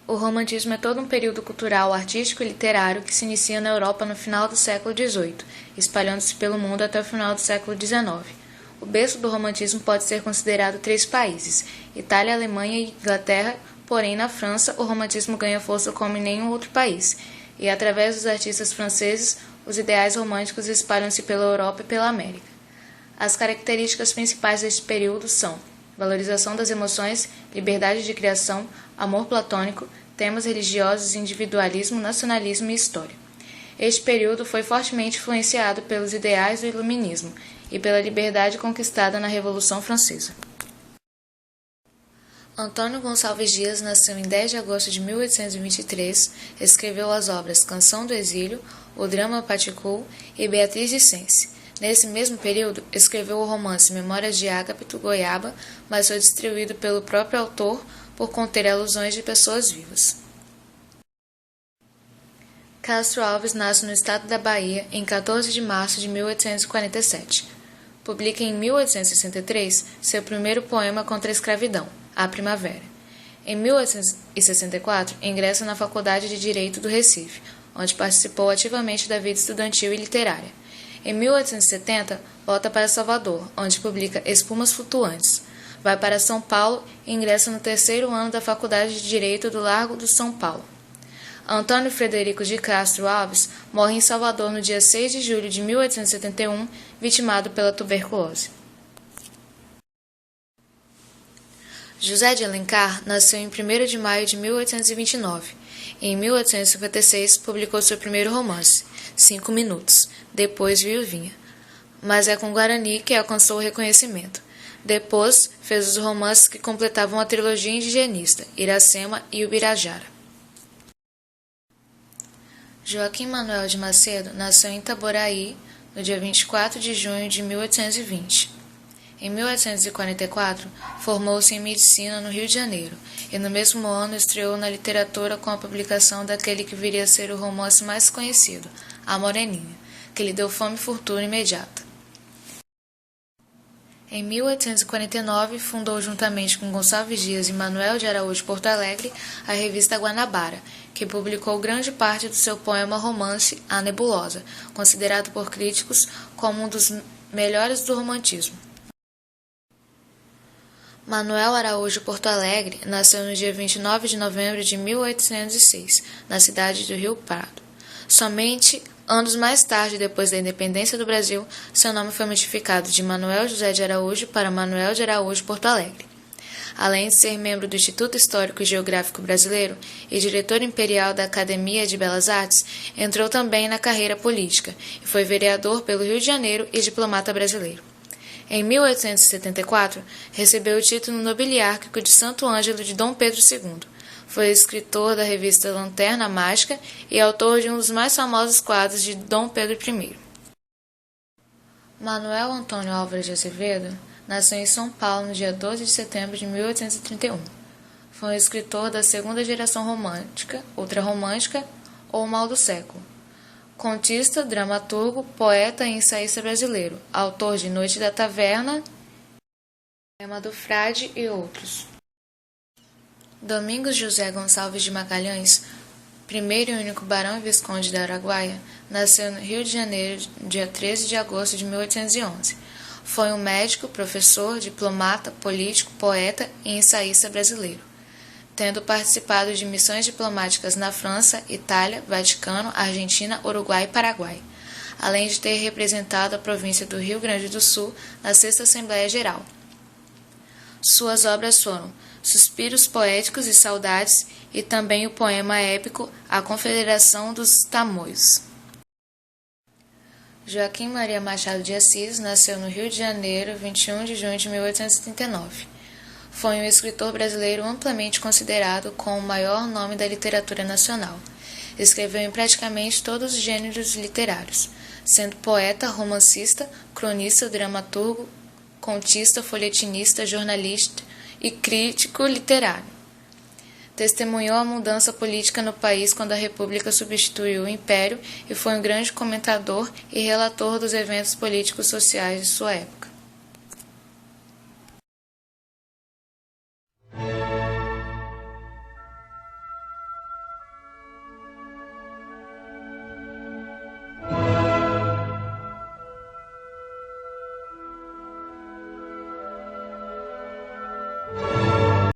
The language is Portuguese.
O romantismo é todo um período cultural, artístico e literário que se inicia na Europa no final do século XVIII, espalhando-se pelo mundo até o final do século XIX. O berço do romantismo pode ser considerado 3 países, Itália, Alemanha e Inglaterra, porém na França o romantismo ganha força como em nenhum outro país, e através dos artistas franceses, os ideais românticos espalham-se pela Europa e pela América. As características principais deste período são valorização das emoções, liberdade de criação, amor platônico, temas religiosos, individualismo, nacionalismo e história. Este período foi fortemente influenciado pelos ideais do iluminismo e pela liberdade conquistada na Revolução Francesa. Antônio Gonçalves Dias nasceu em 10 de agosto de 1823, escreveu as obras Canção do Exílio, O Drama Paticul e Beatriz de Sense. Nesse mesmo período, escreveu o romance Memórias de Agapito Goiaba, mas foi destruído pelo próprio autor por conter alusões de pessoas vivas. Castro Alves nasce no estado da Bahia em 14 de março de 1847. Publica em 1863 seu primeiro poema contra a escravidão, A Primavera. Em 1864, ingressa na Faculdade de Direito do Recife, onde participou ativamente da vida estudantil e literária. Em 1870, volta para Salvador, onde publica Espumas Flutuantes. Vai para São Paulo e ingressa no 3º ano da Faculdade de Direito do Largo do São Paulo. Antônio Frederico de Castro Alves morre em Salvador no dia 6 de julho de 1871, vitimado pela tuberculose. José de Alencar nasceu em 1º de maio de 1829. Em 1856, publicou seu primeiro romance, 5 Minutos, depois Viuvinha. Mas é com Guarani que alcançou o reconhecimento. Depois, fez os romances que completavam a trilogia indigenista, Iracema e Ubirajara. Joaquim Manuel de Macedo nasceu em Itaboraí, no dia 24 de junho de 1820. Em 1844, formou-se em medicina no Rio de Janeiro, e no mesmo ano estreou na literatura com a publicação daquele que viria a ser o romance mais conhecido, A Moreninha, que lhe deu fama e fortuna imediata. Em 1849, fundou juntamente com Gonçalves Dias e Manuel de Araújo Porto Alegre a revista Guanabara, que publicou grande parte do seu poema-romance A Nebulosa, considerado por críticos como um dos melhores do romantismo. Manuel Araújo Porto Alegre nasceu no dia 29 de novembro de 1806, na cidade do Rio Pardo. Somente anos mais tarde, depois da independência do Brasil, seu nome foi modificado de Manuel José de Araújo para Manuel de Araújo Porto Alegre. Além de ser membro do Instituto Histórico e Geográfico Brasileiro e diretor imperial da Academia de Belas Artes, entrou também na carreira política e foi vereador pelo Rio de Janeiro e diplomata brasileiro. Em 1874, recebeu o título nobiliárquico de Santo Ângelo de Dom Pedro II. Foi escritor da revista Lanterna Mágica e autor de um dos mais famosos quadros de Dom Pedro I. Manuel Antônio Álvares de Azevedo nasceu em São Paulo no dia 12 de setembro de 1831. Foi um escritor da segunda geração romântica, ultrarromântica ou mal do século. Contista, dramaturgo, poeta e ensaísta brasileiro, autor de Noite da Taverna, Poema do Frade e outros. Domingos José Gonçalves de Magalhães, primeiro e único barão e visconde da Araguaia, nasceu no Rio de Janeiro, dia 13 de agosto de 1811. Foi um médico, professor, diplomata, político, poeta e ensaísta brasileiro, tendo participado de missões diplomáticas na França, Itália, Vaticano, Argentina, Uruguai e Paraguai, além de ter representado a província do Rio Grande do Sul na 6ª Assembleia Geral. Suas obras foram Suspiros Poéticos e Saudades e também o poema épico A Confederação dos Tamoios. Joaquim Maria Machado de Assis nasceu no Rio de Janeiro, 21 de junho de 1839. Foi um escritor brasileiro amplamente considerado como o maior nome da literatura nacional. Escreveu em praticamente todos os gêneros literários, sendo poeta, romancista, cronista, dramaturgo, contista, folhetinista, jornalista e crítico literário. Testemunhou a mudança política no país quando a República substituiu o Império e foi um grande comentador e relator dos eventos políticos sociais de sua época.